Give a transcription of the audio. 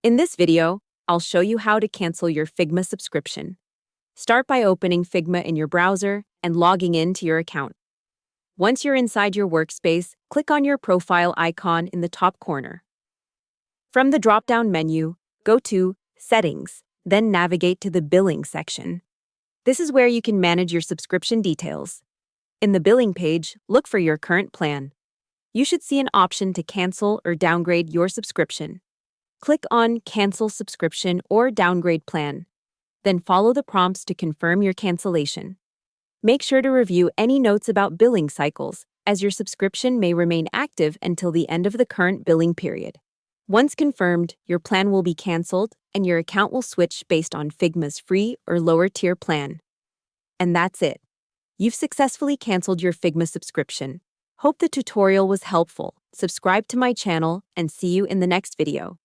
In this video, I'll show you how to cancel your Figma subscription. Start by opening Figma in your browser and logging in to your account. Once you're inside your workspace, click on your profile icon in the top corner. From the drop-down menu, go to Settings, then navigate to the Billing section. This is where you can manage your subscription details. In the billing page, look for your current plan. You should see an option to cancel or downgrade your subscription. Click on Cancel Subscription or Downgrade Plan. Then follow the prompts to confirm your cancellation. Make sure to review any notes about billing cycles, as your subscription may remain active until the end of the current billing period. Once confirmed, your plan will be canceled and your account will switch based on Figma's free or lower tier plan. And that's it. You've successfully canceled your Figma subscription. Hope the tutorial was helpful. Subscribe to my channel and see you in the next video.